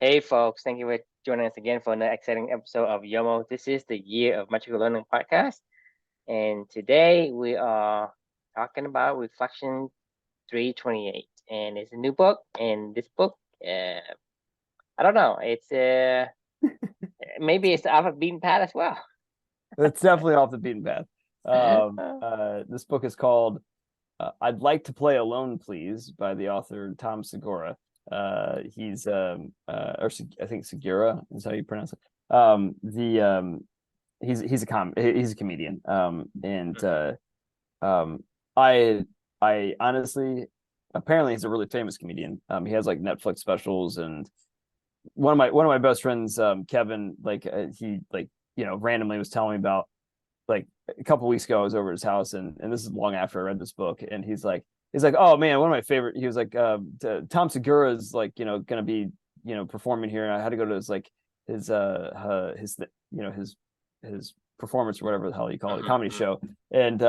Hey folks, thank you for joining us again for another exciting episode of YOMO. This is the Year of Magical Learning podcast, and today we are talking about Reflection 328, and it's a new book. And this book, I don't know, it's maybe it's off of beaten path as well. It's definitely off the beaten path. This book is called "I'd Like to Play Alone, Please" by the author Tom Segura. He's I think Segura is how you pronounce it. He's a comedian. And I honestly, apparently he's a really famous comedian. He has like Netflix specials, and one of my best friends, Kevin, he randomly was telling me about, like, a couple weeks ago I was over at his house, and this is long after I read this book, and he's like, oh man, one of my favorite, he was like, Tom Segura is, like, gonna be, performing here, and I had to go to his, like, his performance, or whatever the hell you call it, comedy show. And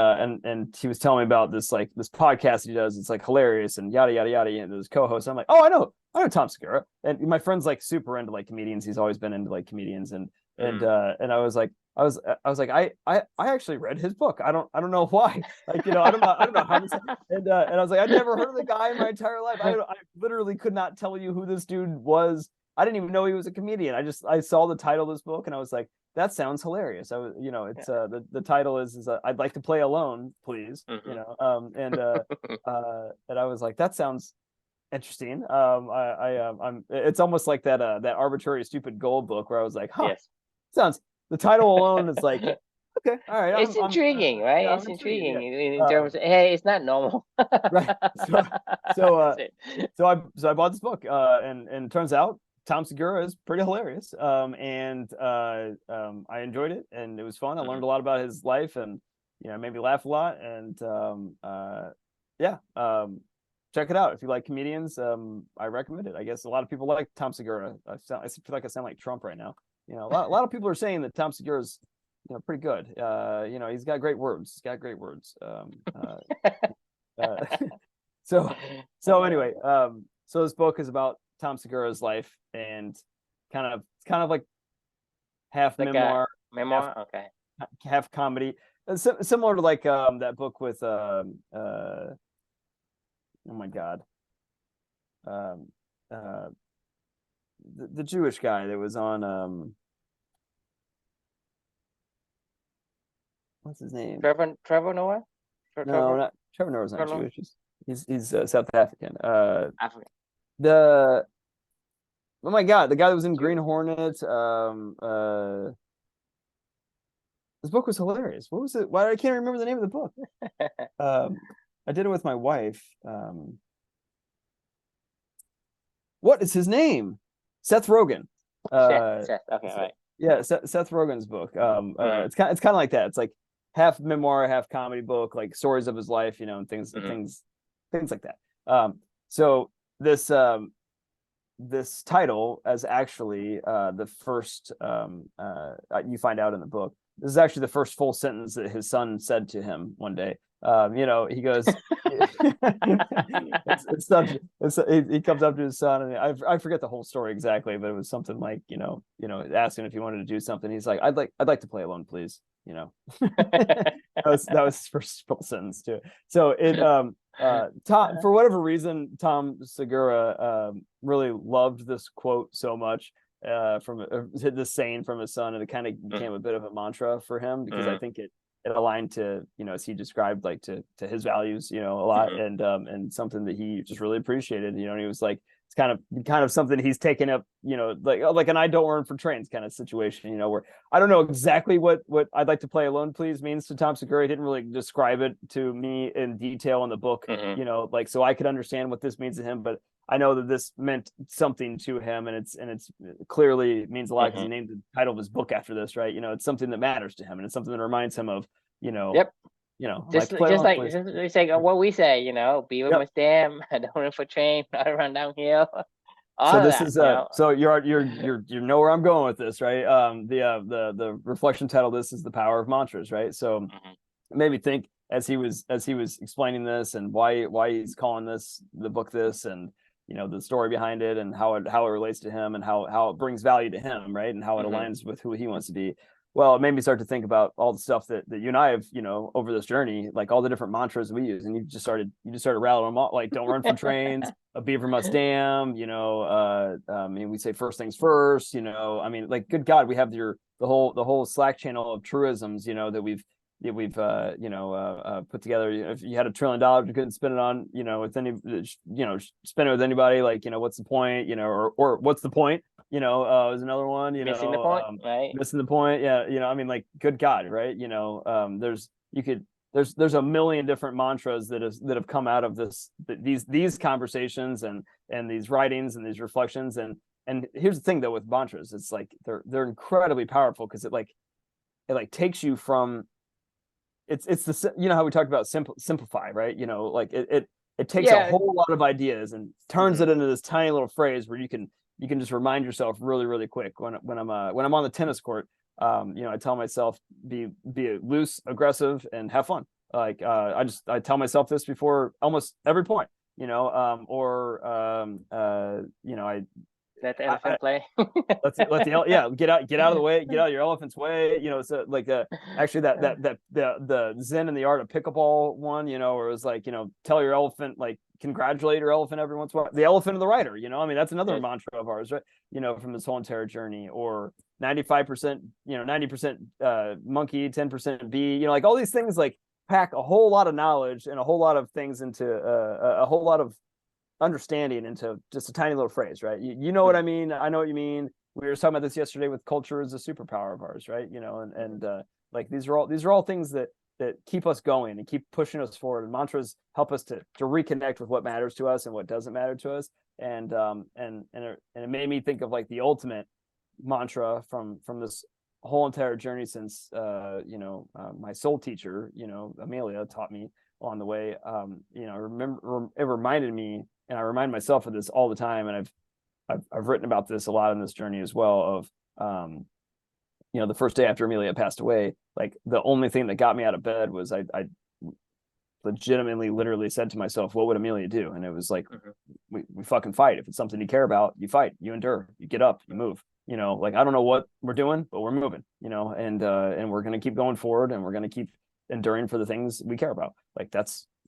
he was telling me about this, like, this podcast he does. It's like hilarious and yada yada yada, and his co-host. I'm like, oh, I know Tom Segura. And my friend's like super into like comedians. He's always been into like comedians. And I was like, I actually read his book. I don't know why. Like, I don't know how this, and I was like, I'd never heard of the guy in my entire life. I literally could not tell you who this dude was. I didn't even know he was a comedian. I saw the title of this book, and I was like, that sounds hilarious. I was, it's the title is I'd like to play alone, please. And I was like, that sounds interesting. I'm it's almost like that arbitrary stupid goal book where I was like, huh, Yes, sounds, the title alone is like, okay, all right, it's intriguing, right? yeah, It's I'm intrigued. intriguing in Yeah. terms of, hey, it's not normal. Right. So so That's it. I bought this book, and it turns out Tom Segura is pretty hilarious. I enjoyed it, and it was fun. I learned a lot about his life, and it made me laugh a lot. And yeah, check it out if you like comedians. I recommend it. I guess a lot of people like Tom Segura. I feel like I sound like Trump right now. A lot of people are saying that Tom Segura is, pretty good. He's got great words. He's got great words. Uh, so anyway, so this book is about Tom Segura's life, and kind of like half Like a memoir, half memoir? Okay. half comedy. Similar to, like, that book with oh my god, um the Jewish guy that was on, what's his name? Trevor Noah? No, Trevor? not Trevor Noah's not Trevor? Jewish. He's South African. African. The Oh my god, the guy that was in Green Jewish. Hornet. This book was hilarious. What was it? Why I can't remember the name of the book. Um, I did it with my wife. What is his name? Seth Rogen. Seth. Okay, all right. Yeah, Seth Rogen's book. Mhm, It's kind of like that. It's like half memoir, half comedy book, like stories of his life, and mhm, things like that. So this title is actually, the first, you find out in the book. This is actually the first full sentence that his son said to him one day. He goes, he comes up to his son, and I forget the whole story exactly, but it was something like, asking if he wanted to do something. He's like, I'd like to play alone, please. That was his first full sentence too. So Tom, for whatever reason, Tom Segura really loved this quote so much, from this saying from his son, and it kind of became a bit of a mantra for him, because I mhm, think it aligned to, as he described, like, to his values, a lot, mhm, and something that he just really appreciated. And he was like, it's kind of something he's taken up, like an "I don't earn for trains" kind of situation, where I don't know exactly what "I'd like to play alone, please" means to Tom Segura. He didn't really describe it to me in detail in the book, mhm, like, so I could understand what this means to him, but I know that this meant something to him, and it's clearly means a lot, because mhm. he named the title of his book after this, right? It's something that matters to him, and it's something that reminds him of, you know, Yep. I'd like Just to play just alone, like please. just like what we say, be with Yep. my stem, I don't run for train, I run downhill, all So of this that, is, so you know where I'm going with this, right? The reflection title, this is "The Power of Mantras," right? So Mhm, it made me think, as he was explaining this, and why he's calling the book this, and the story behind it and how it relates to him and how it brings value to him, right? And how it aligns with who he wants to be. Well, it made me start to think about all the stuff that you and I have, over this journey, like all the different mantras we use. And you just started rattling them off, like don't run from trains, a beaver must dam, we say first things first, like, good God, we have the whole Slack channel of truisms, that we've put together. If you had $1 trillion, you couldn't spend it on, with any, spend it with anybody, like, what's the point, or what's the point, is another one, missing the point, right? Missing the point. Yeah. Like, good God, right. There's a million different mantras that have come out of these conversations and these writings and these reflections. And here's the thing though, with mantras, it's like, they're incredibly powerful because it takes you from, it's the, how we talked about simplify, right? Like it takes a whole lot of ideas and turns it into this tiny little phrase where you can just remind yourself really, really quick. When I'm on the tennis court, I tell myself, be loose, aggressive, and have fun. Like, I tell myself this before almost every point, I let the elephant play. Get out of the way, get out of your elephant's way. So like actually that the Zen and the Art of Pickleball one, where it was like, tell your elephant, like, congratulate your elephant every once in a while. The elephant of the writer, that's another mantra of ours, right? From this whole entire journey. Or 95%, 90% monkey, 10% bee, like all these things, like, pack a whole lot of knowledge and a whole lot of things into a whole lot of understanding into just a tiny little phrase, right? You know what I mean? I know what you mean. We were talking about this yesterday with culture is a superpower of ours, right? Like, these are all things that keep us going and keep pushing us forward. And mantras help us to reconnect with what matters to us and what doesn't matter to us. And it made me think of, like, the ultimate mantra from this whole entire journey since my soul teacher, Amelia, taught me along the way. It reminded me, and I remind myself of this all the time, and I've written about this a lot in this journey as well, of the first day after Amelia passed away, like, the only thing that got me out of bed was I legitimately literally said to myself, what would Amelia do? And it was like, we fucking fight. If it's something you care about, you fight, you endure, you get up, you move. Like, I don't know what we're doing, but we're moving, and we're going to keep going forward, and we're going to keep enduring for the things we care about. Like,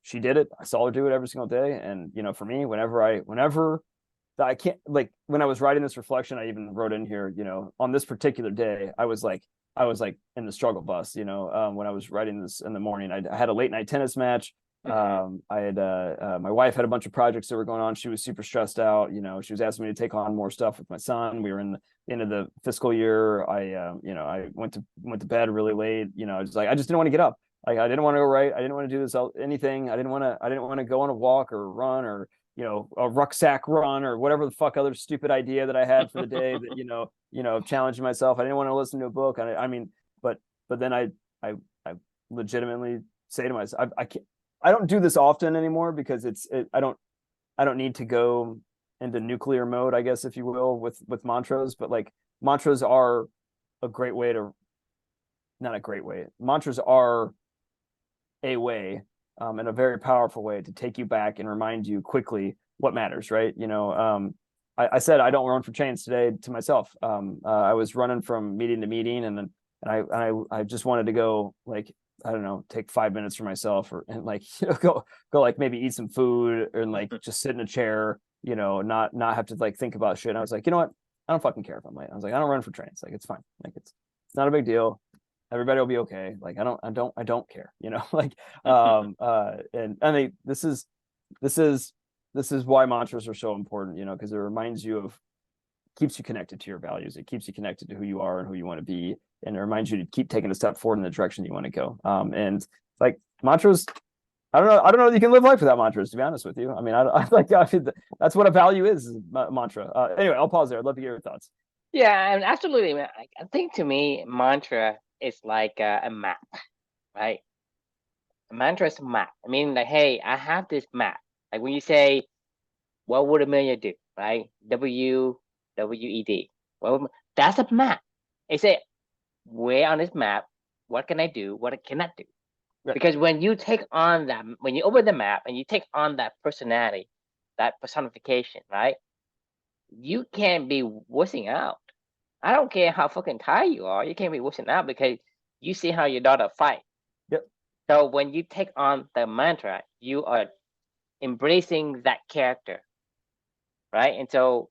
she did it. I saw her do it every single day. And, for me, whenever I can't, like, when I was writing this reflection, I even wrote in here, on this particular day, I was like in the struggle bus, when I was writing this in the morning. I had a late night tennis match. I had my wife had a bunch of projects that were going on. She was super stressed out. She was asking me to take on more stuff with my son. We were in the end of the fiscal year. I went to bed really late. I just didn't want to get up. Like, I didn't want to go write. I didn't want to do this anything. I didn't want to go on a walk or run or a rucksack run or whatever the fuck other stupid idea that I had for the day that challenging myself. I didn't want to listen to a book. But then I legitimately say to myself, I don't do this often anymore because I don't need to go into nuclear mode, I guess, if you will, with mantras. But, like, mantras are a great way to, not a great way. Mantras are a way, and a very powerful way to take you back and remind you quickly what matters, right? I said I don't run for chains today to myself. I was running from meeting to meeting, and I just wanted to go, like, I don't know, take 5 minutes for myself, and like, go like maybe eat some food and like just sit in a chair, not have to like think about shit. And I was like, you know what? I don't fucking care if I'm late. I was like, I don't run for trains. Like, it's fine. Like, it's not a big deal. Everybody will be okay. Like, I don't care, like, and I mean, this is why mantras are so important, because it reminds you keeps you connected to your values. It keeps you connected to who you are and who you want to be. And it reminds you to keep taking a step forward in the direction you want to go. And like, mantras, I don't know that you can live life without mantras, to be honest with you. I mean, that's what a value is mantra. Anyway, I'll pause there. I'd love to hear your thoughts. Yeah, and absolutely, man. I think, to me, mantra is like a map, right? A mantra is a map. I mean, like, hey, I have this map. Like, when you say, what would Amelia do, right? WWED. Well, that's a map. It say, where on this map, what can I do, what I cannot do? Right. Because when you take on that, when you open the map and you take on that personality, that personification, right? You can't be wussing out. I don't care how fucking tired you are. You can't be wussing out because you see how your daughter fight. Yep. So when you take on the mantra, you are embracing that character, right? And so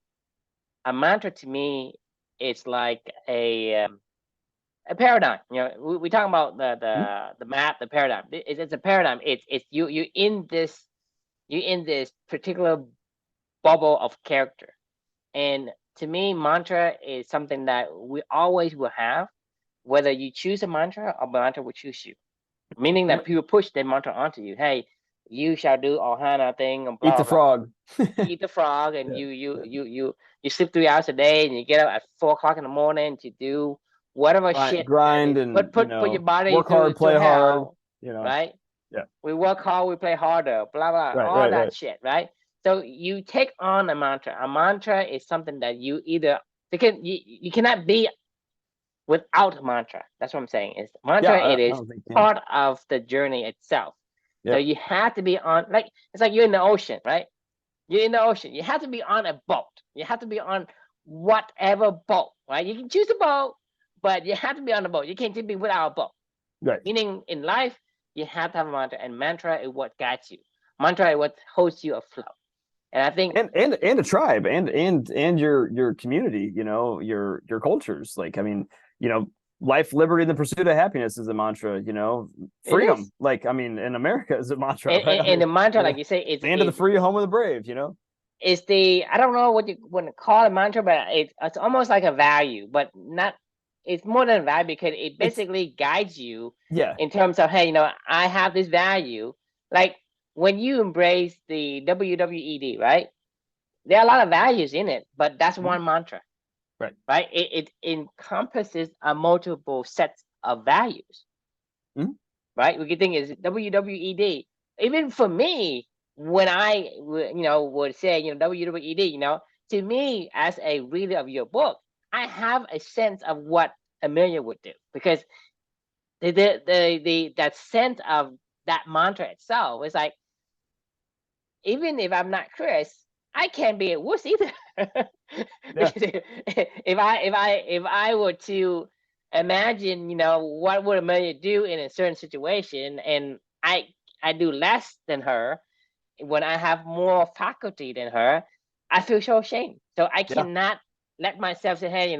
a mantra to me is like a paradigm. We talk about the map, the paradigm. It's a paradigm. It's you in this particular bubble of character. And to me, mantra is something that we always will have, whether you choose a mantra or mantra will choose you. Meaning that people push their mantra onto you. Hey, you shall do Ohana thing and blah Eat the blah. frog. Eat the frog, and Yeah. you sleep 3 hours a day, and you get up at 4 o'clock in the morning to do whatever shit. Grind and put your body work through hard, play hell, hard. right? Yeah. We work hard, we play harder, blah blah, all that shit, right? So you take on a mantra. A mantra is something that you either you cannot be without a mantra. That's what I'm saying. Is mantra it is part of the journey itself. Yep. So you have to be on, like, it's like you're in the ocean, right? You're in the ocean. You have to be on a boat. You have to be on whatever boat, right? You can choose a boat, but you have to be on the boat. You can't just be without a boat. Right. Meaning in life, you have to have a mantra, and mantra is what guides you. Mantra is what holds you afloat. And I think and a tribe and your community, your cultures. Like, I mean, life, liberty, and the pursuit of happiness is a mantra, freedom. Like, I mean, in America is a mantra, right? And the mantra, like you say, it's land of the free, home of the brave, It's I don't know what you want to call a mantra, but it's almost like a value, but not, it's more than a value because it basically guides you in terms of, hey, I have this value. Like when you embrace the WWED, right? There are a lot of values in it, but that's one mantra. Right. It encompasses a multiple sets of values. Right. We can think is WWED. Even for me, when I would say WWED, to me as a reader of your book, I have a sense of what Amelia would do, because that sense of that mantra itself is like, even if I'm not Chris, I can't be a wuss either. If I were to imagine, what would Amelia do in a certain situation, and I do less than her when I have more faculty than her, I feel so ashamed. So I cannot let myself say, hey,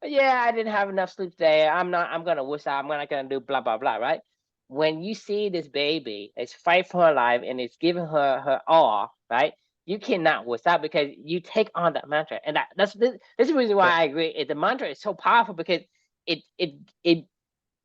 yeah, I didn't have enough sleep today. I'm gonna wuss out. I'm not gonna do blah blah blah, right? When you see this baby is fight for her life and it's giving her all, right? You cannot wuss out because you take on that mantra, and that's the reason why I agree. The mantra is so powerful because it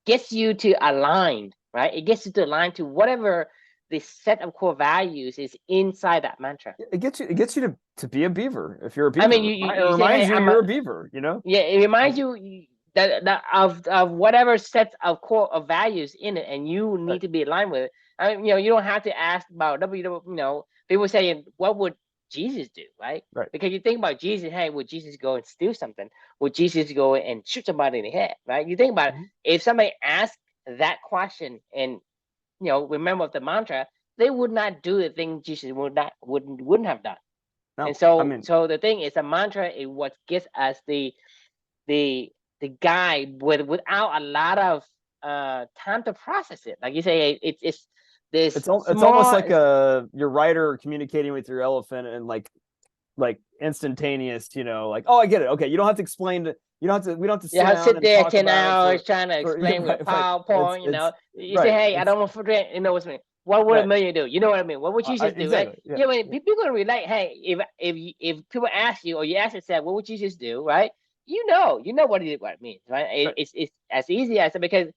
gets you to align, right? It gets you to align to whatever the set of core values is inside that mantra. It gets you to be a beaver if you're a beaver. I mean, it reminds you you're a beaver, Yeah, it reminds you that of whatever sets of core of values in it, and you need to be aligned with it. I mean, you don't have to ask about people saying, what would Jesus do, right? Because you think about Jesus, hey, would Jesus go and steal something? Would Jesus go and shoot somebody in the head, right? You think about it, if somebody asked that question and remember the mantra, they would not do the thing Jesus wouldn't have done. No, and so so the thing is, a mantra is what gives us the guide without a lot of time to process it. Like you say, it's this. It's almost like your writer communicating with your elephant and like instantaneous. Like, oh, I get it. Okay, you don't have to explain it. We don't have to sit there 10 hours trying to explain with PowerPoint. You say, hey, I don't want to forget. What's me. What would Amelia do? You know what I mean? What would Jesus do? Exactly. Right? Yeah. People are gonna relate. Hey, if people ask you or you ask yourself, what would Jesus do? Right? You know what it means, right? It's as easy as it, because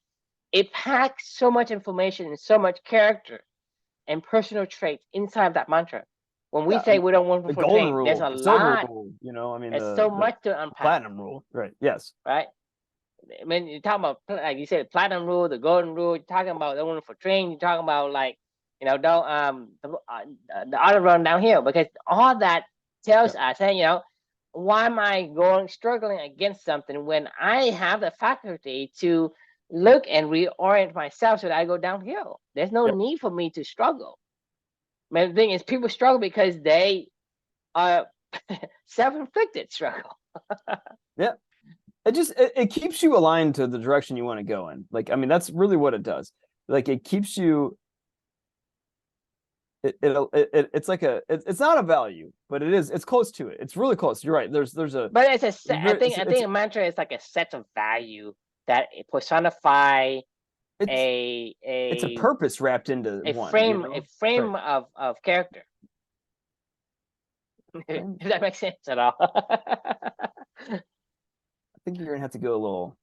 it packs so much information and so much character and personal traits inside that mantra. When we say we don't want to portray, there's a lot. Rule, there's so much to unpack. Platinum rule, right? Yes. Right. I mean, you're talking about, like you said, platinum rule, the golden rule. You're talking about the one for train. You're talking about don't the art of run downhill, because all that tells us, hey, why am I struggling against something when I have the faculty to look and reorient myself so that I go downhill? There's no need for me to struggle. But the thing is, people struggle because they a self-inflicted struggle. Yeah. It keeps you aligned to the direction you want to go in. Like, I mean, that's really what it does. Like, it keeps you. It's like it's not a value, but it's close to it. It's really close. You're right. There's a. But it's a It's I very, think a mantra is like a set of value that personify it's a it's a purpose wrapped into one. frame Right. of character. If that makes sense at all. I think you're gonna have to go a little.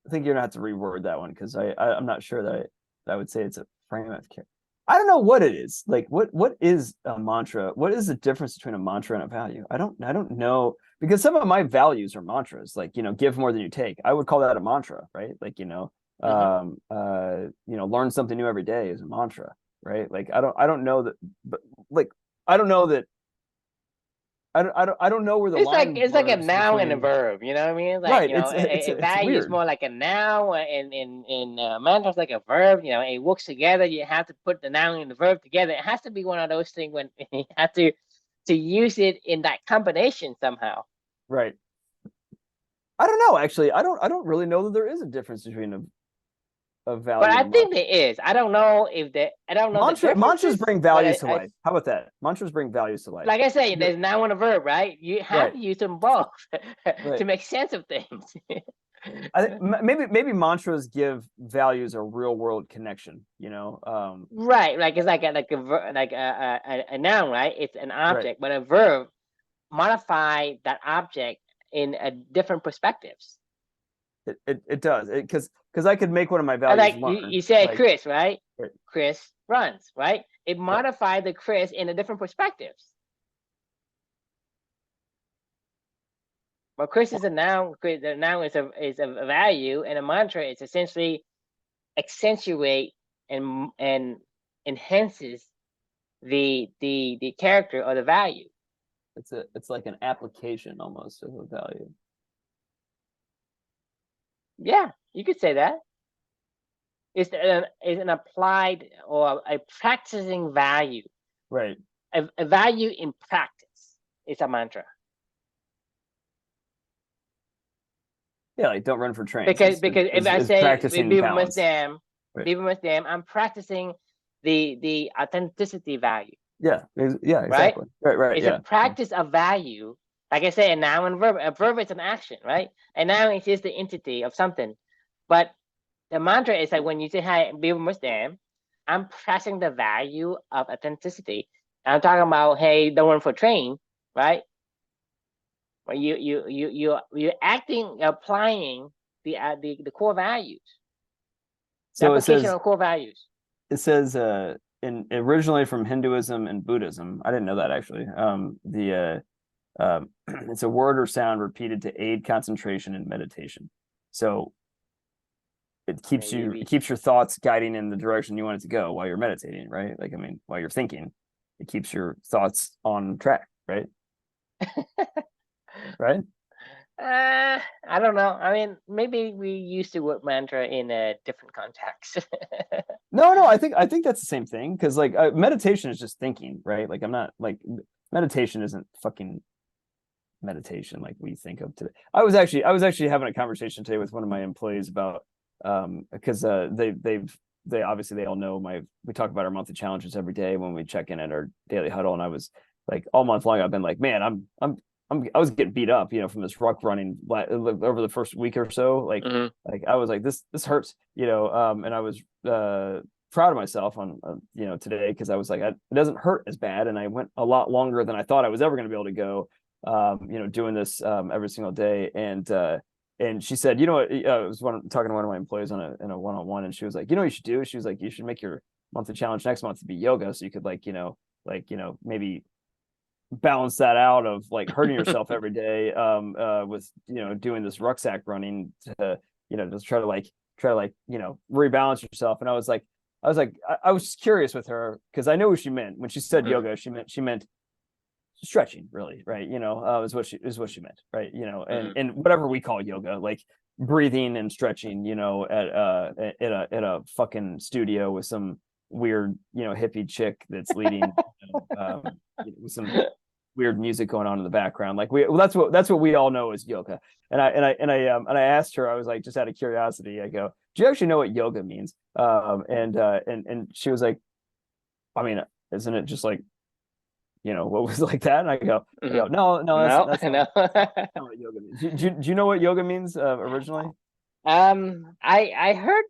I think you're gonna have to reword that one because I'm not sure that I would say it's a frame of character. I don't know what it is. Like what is a mantra? What is the difference between a mantra and a value? I don't know because some of my values are mantras, like give more than you take. I would call that a mantra, right? Like learn something new every day is a mantra, right? Like I don't know that, but like I don't know that I don't know where the line It's like a blurs noun and a between. verb. You know what I mean? Like Right, a it's value is weird. more like a noun, and mantra is like a verb. It works together. You have to put the noun and the verb together. It has to be one of those things when you have to use it in that combination somehow. Right. I don't know. Actually, I don't really know that there is a difference between a But value I and a mantra. think there is. I don't know the Mantras differences, bring but values to life. How about that? Mantras bring values to life. like I say, there's noun and a verb, right? You have Right. to use them both to Right. make sense of things. I think maybe mantras give values a real world connection. Right, like it's like a noun, right? It's an Right. object, but a verb modify that object in a different perspectives. It does because I could make one of my And values like learn. you say, Like Chris, right? right. Chris runs, right? It Yeah. modified the Chris in a different perspectives. But Chris is a noun. The noun is a value, and a mantra is essentially accentuate and enhances the character or the value. It's like an application almost of a value. Yeah, you could say that. It's an applied or a practicing value. Right. A value in practice is a mantra. Yeah, like don't run for trains. Because if I say practicing Beaver balance. Must Dam, Right. Beaver Must Dam, I'm practicing the authenticity value. Yeah, exactly. Right. It's Yeah. a practice of value. Like I say, a noun and verb. A verb is an action, right? A noun is just the entity of something. But the mantra is like when you say, "Hi, Beaver Must Dam," I'm pressing the value of authenticity. I'm talking about, hey, don't run for train, right? But you're applying the core values. The So application of core values. it says originally from Hinduism and Buddhism. I didn't know that actually. It's a word or sound repeated to aid concentration and meditation. So it keeps your thoughts guiding in the direction you want it to go while you're meditating, right? Like, I mean, while you're thinking, it keeps your thoughts on track, right? Right? I don't know. I mean, maybe we use the word mantra in a different context. No, I think that's the same thing because like meditation is just thinking, right? Like I'm not like meditation isn't fucking meditation like we think of today. I was actually having a conversation today with one of my employees about because they obviously they all know we talk about our monthly challenges every day when we check in at our daily huddle, and I was like all month long I've been like, man, I was getting beat up, from this ruck running over the first week or so. Like, like I was like, this hurts, and I was proud of myself on, today because I was like, it doesn't hurt as bad, and I went a lot longer than I thought I was ever going to be able to go, doing this every single day, and she said, what, I was talking to one of my employees in a one-on-one, and she was like, what you should do? She was like, you should make your monthly challenge next month to be yoga, so you could maybe balance that out of like hurting yourself every day with doing this rucksack running to just try to rebalance yourself. And I was just curious with her because I know what she meant when she said yoga. She meant stretching, really, right? Is what she meant, right? And whatever we call yoga, like breathing and stretching, at a fucking studio with some weird hippie chick that's leading with some weird music going on in the background. Like that's what we all know as yoga. And I asked her, I was like, just out of curiosity, I go, do you actually know what yoga means? And she was like, I mean, isn't it just like, what was like that? And I go, no, that's no. not what yoga means. Do you know what yoga means originally? I heard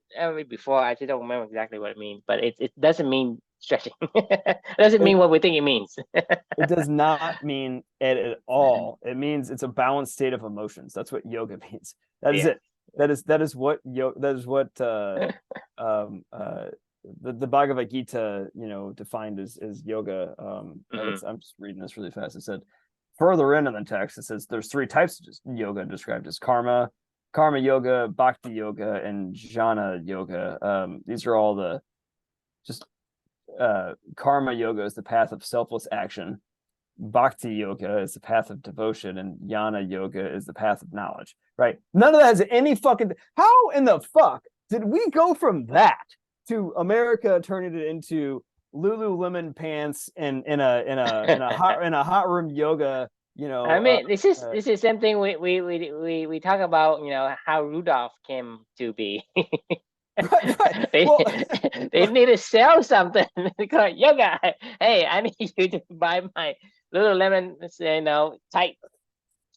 before. I actually don't remember exactly what it means, but it doesn't mean stretching. It doesn't mean what we think it means. It does not mean it at all. It means it's a balanced state of emotions. That's what yoga means. That is it. That is what the Bhagavad Gita, defined as yoga. I'm just reading this really fast. It said further in the text, it says there's 3 types of yoga described as karma yoga, bhakti yoga, and jnana yoga. These are all the just karma yoga is the path of selfless action. Bhakti yoga is the path of devotion, and jnana yoga is the path of knowledge. Right? None of that has any fucking. How in the fuck did we go from that to America turning it into Lululemon pants and in a hot room yoga? I mean, this is the same thing we talk about. How Rudolph came to be. Right. They need to sell something. Because yoga. Hey, I need you to buy my Lululemon, tight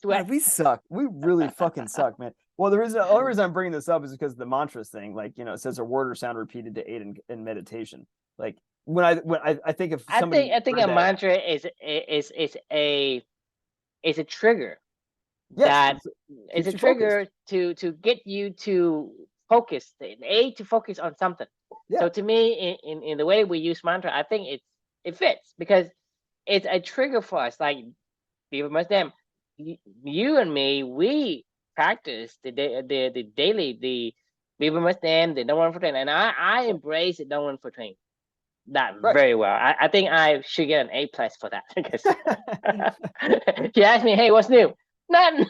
sweat. God, we suck. We really fucking suck, man. Well, the only reason I'm bringing this up is because of the mantras thing. Like, it says a word or sound repeated to aid in meditation. Like when I think of somebody, I think a mantra is a trigger. Yes, it's a trigger to get you to focus, to focus on something. Yeah. So to me, in the way we use mantra, I think it fits because it's a trigger for us. Like people must them, you and me, we practice the daily the people must them, the don't run for train, and I embrace the don't run for train that very well. I think I should get an A+ for that because she asked me, "Hey, what's new?" Nothing.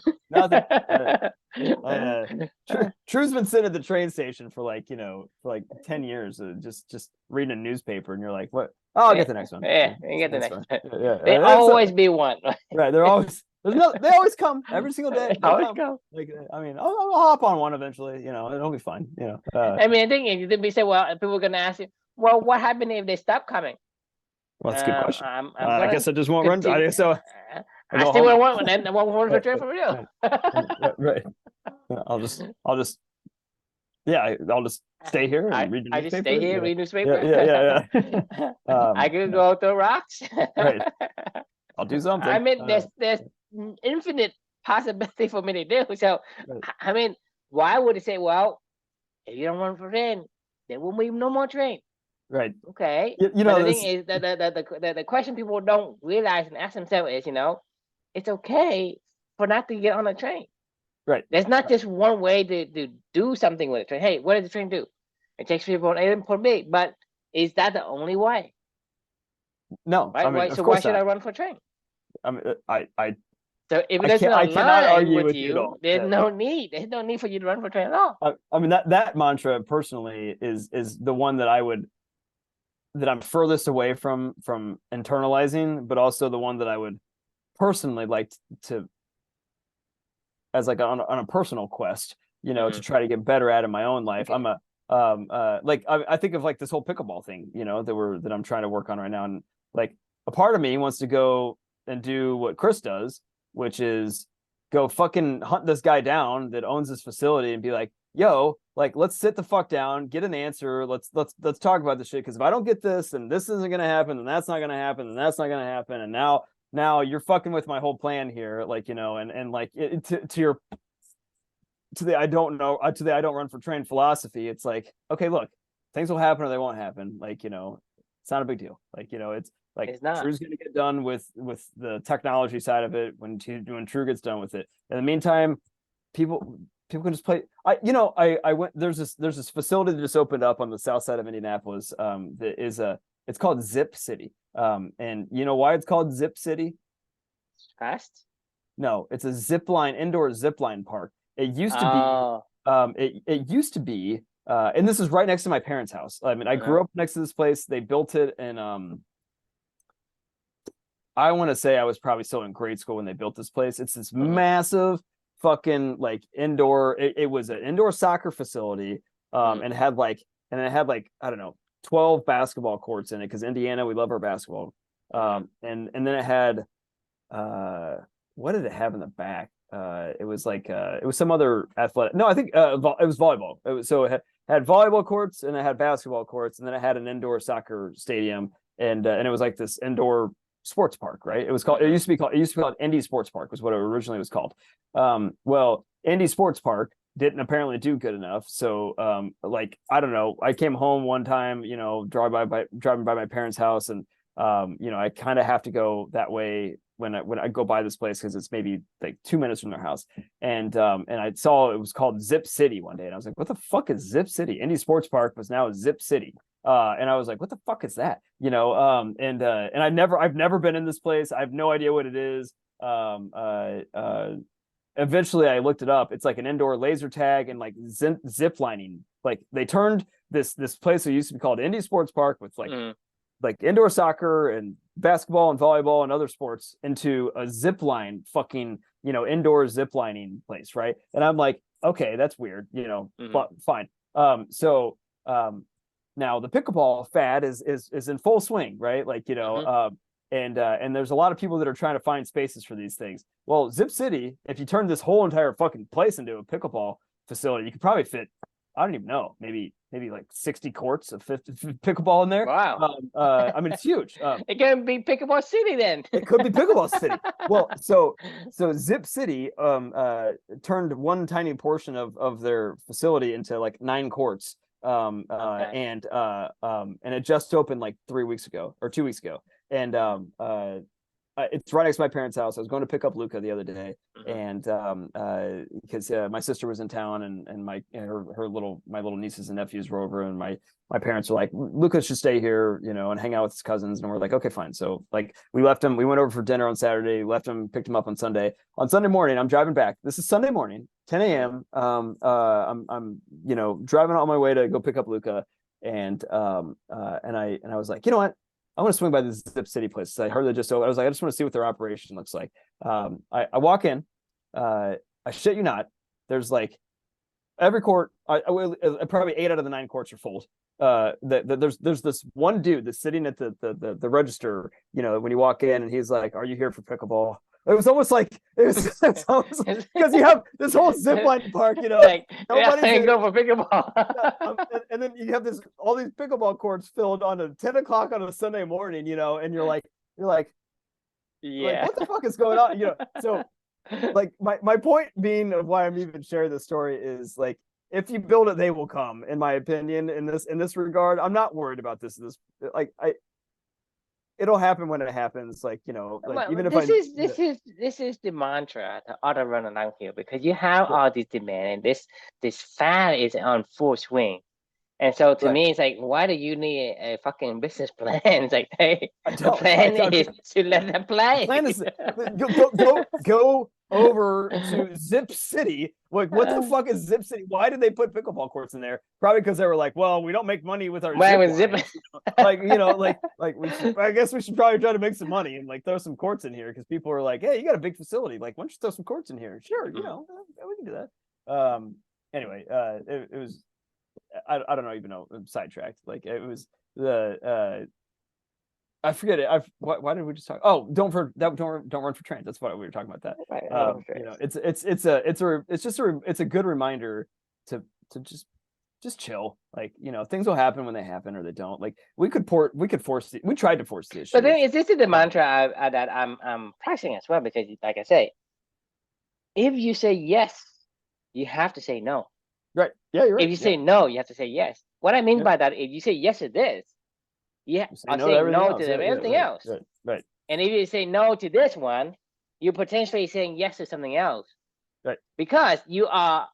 True's been sitting at the train station for like 10 years, just reading a newspaper, and you're like, "What? Oh, I'll get the next one." Yeah, you get the next one. Yeah, they always be one. Right, they're always they always come every single day. They always come. Like, I mean, I'll hop on one eventually. It'll be fine. I mean, I think if we say, well, people are gonna ask you, well, what happened if they stop coming? Well, that's a good question. I guess I just won't run. I still want then I won't return for real. Right. I'll just stay here and read the newspaper. I just stay here, read newspaper. Yeah. I could go to rocks. Right. I'll do something. I mean, there's infinite possibility for me to do. So, I mean, why would it say, well, if you don't run for train, there will be no more train. Right. Okay. The thing is that the question people don't realize and ask themselves is, it's okay for not to get on a train. Right. There's not just one way to do something with a train. Hey, what does the train do? It takes people from A to point B, but is that the only way? No. Right? I mean, so why should I run for a train? I mean, So if it doesn't align with you, there's no need. There's no need for you to run for a train at all. I mean, that mantra personally is the one that I'm furthest away from internalizing, but also the one that I would personally like to, as like on a personal quest, to try to get better at in my own life. I'm I think of like this whole pickleball thing, that I'm trying to work on right now. And like a part of me wants to go and do what Chris does, which is go fucking hunt this guy down that owns this facility and be like, yo, like, let's sit the fuck down, get an answer. Let's talk about this shit. Because if I don't get this, then this isn't going to happen, and that's not going to happen, and that's not going to happen. And now you're fucking with my whole plan here. Like, and like to the I don't run for train philosophy. It's like, okay, look, things will happen or they won't happen. Like, it's not a big deal. Like, it's like True's going to get done with the technology side of it when True gets done with it. In the meantime, people can just play. I went, there's this facility that just opened up on the south side of Indianapolis. That is it's called Zip City. And you know why it's called Zip City? Fast? No, it's a indoor zip line park. It used to be, it used to be, and this is right next to my parents' house. I mean, I grew up next to this place. They built it in, I want to say I was probably still in grade school when they built this place. It's this massive fucking like indoor. It was an indoor soccer facility, and it had like I don't know 12 basketball courts in it because Indiana, we love our basketball. And then it had what did it have in the back? It was like it was some other athletic. No, I think it was volleyball. It had volleyball courts and it had basketball courts, and then it had an indoor soccer stadium, and it was like this indoor sports park, right? It used to be called Indy Sports Park was what it originally was called. Well, Indy Sports Park didn't apparently do good enough. So like I don't know, I came home one time, driving by my parents' house, and I kind of have to go that way when I go by this place because it's maybe like 2 minutes from their house. And I saw it was called Zip City one day, and I was like, what the fuck is Zip City? Indy Sports Park was now Zip City. And I was like, what the fuck is that? And I've never been in this place. I have no idea what it is. Eventually I looked it up. It's like an indoor laser tag and like zip lining. Like they turned this place that used to be called Indy Sports Park with like indoor soccer and basketball and volleyball and other sports into a zip line fucking, indoor zip lining place. Right. And I'm like, okay, that's weird, but fine. Now the pickleball fad is in full swing, right? Like, and there's a lot of people that are trying to find spaces for these things. Well, Zip City, if you turn this whole entire fucking place into a pickleball facility, you could probably fit, I don't even know, maybe like 60 courts of pickleball in there. Wow. I mean, it's huge. It can be Pickleball City then. It could be Pickleball City. Well, so Zip City turned one tiny portion of their facility into like 9 courts. And it just opened like 3 weeks ago or 2 weeks ago, and it's right next to my parents' house. I was going to pick up Luca the other day, and because my sister was in town, and my little nieces and nephews were over, and my parents were like, Luca should stay here, and hang out with his cousins, and we're like, okay, fine. So like we left him. We went over for dinner on Saturday, left him, picked him up on Sunday. On Sunday morning, I'm driving back. This is Sunday morning, 10 a.m. I'm driving on my way to go pick up Luca, and I was like, you know what? I want to swing by this Zip City place. I heard they just opened. I was like, I just want to see what their operation looks like. I walk in. I shit you not. There's like every court. Probably 8 out of the 9 courts are full. There's this one dude that's sitting at the register. When you walk in, and he's like, "Are you here for pickleball?" It was almost like because you have this whole zipline park, like nobody's go for pickleball. And then you have all these pickleball courts filled on at 10 o'clock on a Sunday morning, and you're like, yeah, like, what the fuck is going on? So like my point being of why I'm even sharing this story is like, if you build it, they will come, in my opinion, in this regard. I'm not worried about this like it'll happen when it happens. Like, like even if this is the mantra, the other runner downhill, because you have all this demand, and this fad is on full swing. And so to me, it's like, why do you need a fucking business plan? It's like, hey, the plan is to let them play. The plan is go over to Zip City. Like, what the fuck is Zip City? Why did they put pickleball courts in there? Probably because they were like, well, we don't make money with our zip lines, I guess we should probably try to make some money and like throw some courts in here, because people are like, hey, you got a big facility, like, why don't you throw some courts in here? Sure, we can do that. Anyway, it was. I don't even know. I'm sidetracked. Like, it was I forget it. Why did we just talk? Oh, don't run for trains. That's what we were talking about. That it's a good reminder to just chill. Like, things will happen when they happen, or they don't. Like, we tried to force the issue. But then this is the mantra that I'm practicing as well, because like I say, if you say yes, you have to say no. Right. Yeah, you're right. If you say no, you have to say yes. What I mean by that, if you say yes to this, I'm saying no to everything else. Right. And if you say no to this one, you're potentially saying yes to something else. Right. Because you are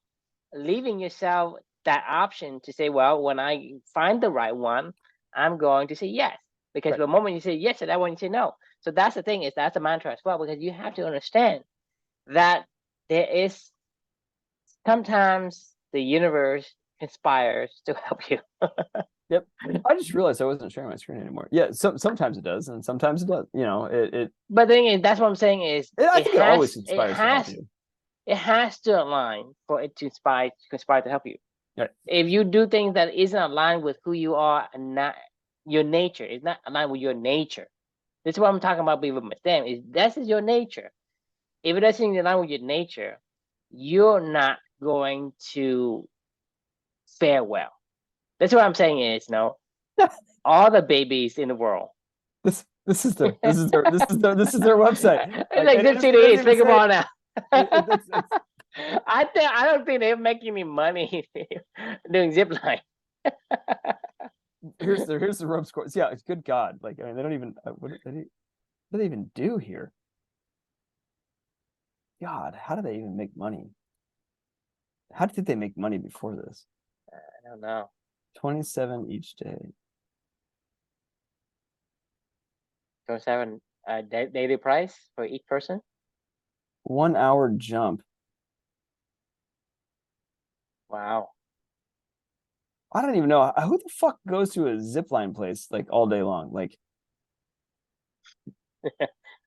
leaving yourself that option to say, well, when I find the right one, I'm going to say yes. Because the moment you say yes to that one, you say no. So that's the thing, that's a mantra as well, because you have to understand that there is sometimes the universe conspires to help you. Yep. I just realized I wasn't sharing my screen anymore. Yeah, sometimes it does, and sometimes it does. You know, it But the thing is, that's what I'm saying is I think it always conspires to help you. it has to align for it to conspire to help you. Right. If you do things that isn't aligned with who you are and not your nature, it's not aligned with your nature. This is what I'm talking about being with them. Is this is your nature. If it doesn't align with your nature, you're not going to fare well. That's what I'm saying is, all the babies in the world. This is their website. Like this city is think about now. I don't think they're making any money doing zip line. Here's the rope scores. Yeah, it's good God. Like, I mean, they don't even what do they even do here? God, how do they even make money? How did they make money before this? I don't know. 27 each day. 27 daily price for each person. 1 hour jump. Wow. I don't even know who the fuck goes to a zipline place like all day long. Like, you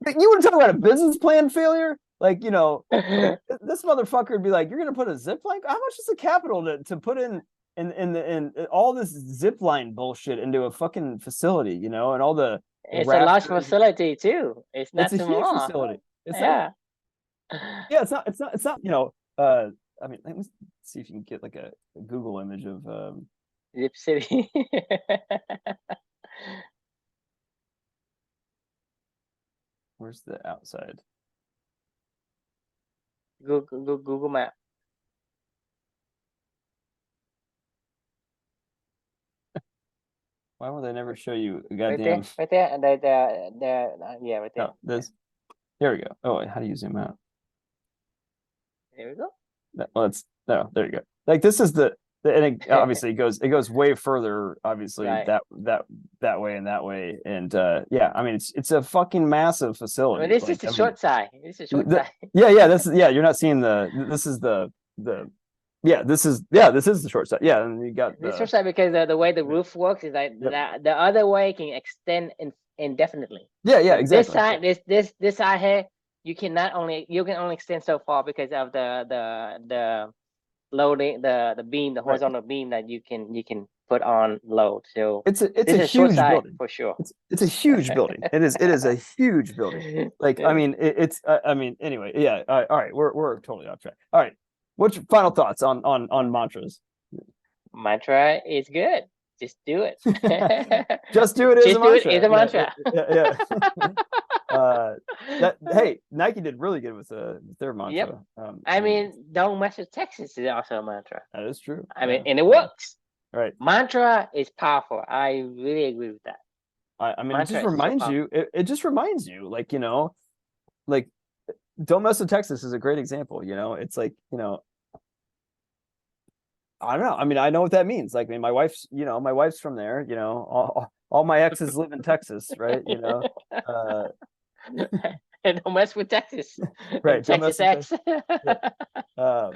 want to talk about a business plan failure? Like, you know, like, this motherfucker would be like, "You're gonna put a zip line? How much is the capital to put in all this zip line bullshit into a fucking facility? You know, and all the it's a large facility too. It's not a small. huge facility. It's yeah. Yeah, it's not. You know, I mean, let me see if you can get like a Google image of Zip City. Where's the outside? Google Map. Why will they never show you a goddamn? Right there, and there, yeah, right there. No, this. Here we go. Oh, wait, how do you zoom out? There we go. Well, there you go. Like this is and it obviously it goes way further, obviously right. that way and that way, and yeah, I mean it's a fucking massive facility. Well, this is the short side. This is short side. Yeah. You're not seeing this is the this is the short side. Yeah, and you got the short side because the way the roof works is like the other way can extend indefinitely. Yeah, exactly. This side here, you can only extend so far because of the loading the beam, the horizontal beam that you can put on load. So it's a huge building for sure. It's a huge building. It is a huge building. Like I mean, I mean, anyway, yeah. All right, we're totally off track. All right, what's your final thoughts on mantras? Mantra is good. Just do it. Just do it is a mantra. It's a mantra. Hey, Nike did really good with their mantra. Yep. I mean, don't mess with Texas is also a mantra. That is true. I mean, and it works. Right. Mantra is powerful. I really agree with that. I mean, mantra it just reminds you. It just reminds you, like, you know, like, don't mess with Texas is a great example. You know, it's like, you know, I don't know. I mean, I know what that means. Like, I mean, my wife's from there. You know, all my exes live in Texas, right? You know, and don't mess with Texas. Right, Texas X. Yeah.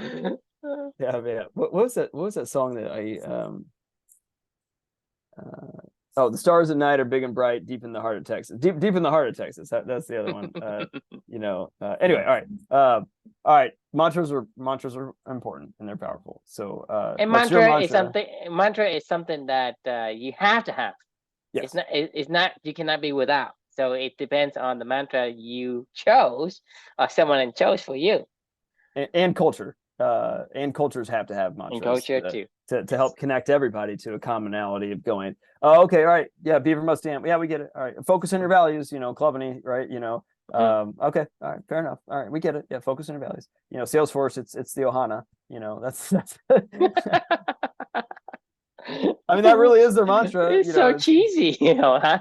What was that song that oh, the stars at night are big and bright, deep in the heart of Texas. Deep in the heart of Texas. That's the other one. You know. Anyway, all right. Mantras are important and they're powerful. So, and mantra is something that you have to have. Yes. It's not. You cannot be without. So it depends on the mantra you chose or someone chose for you. And culture. And cultures have to have mantras. And culture too. To help connect everybody to a commonality of going, oh, okay, all right, yeah, Beaver must stand. Yeah, we get it. All right, focus on your values, you know, Clubany, right? You know, okay, all right, fair enough. All right, we get it. Yeah, focus on your values. You know, Salesforce, it's the Ohana. You know, that's. I mean, that really is their mantra. It's so cheesy, you know. Huh?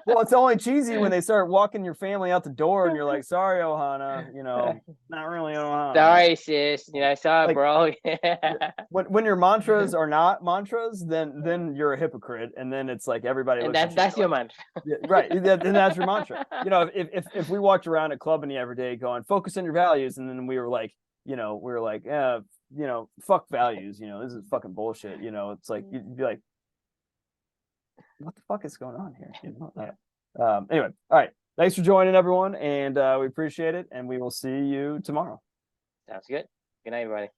Well, it's only cheesy when they start walking your family out the door, and you're like, "Sorry, Ohana," you know, not really Ohana. Sorry, sis. You know, sorry, like, bro. when your mantras are not mantras, then you're a hypocrite, and then it's like everybody. And that's your mantra, right? And that's your mantra. You know, if we walked around at Clubany every day going, "Focus on your values," and then we were like, you know, fuck values, you know, this is fucking bullshit. You know, it's like you'd be like, what the fuck is going on here? Anyway, all right. Thanks for joining, everyone, and we appreciate it. And we will see you tomorrow. Sounds good. Good night, everybody.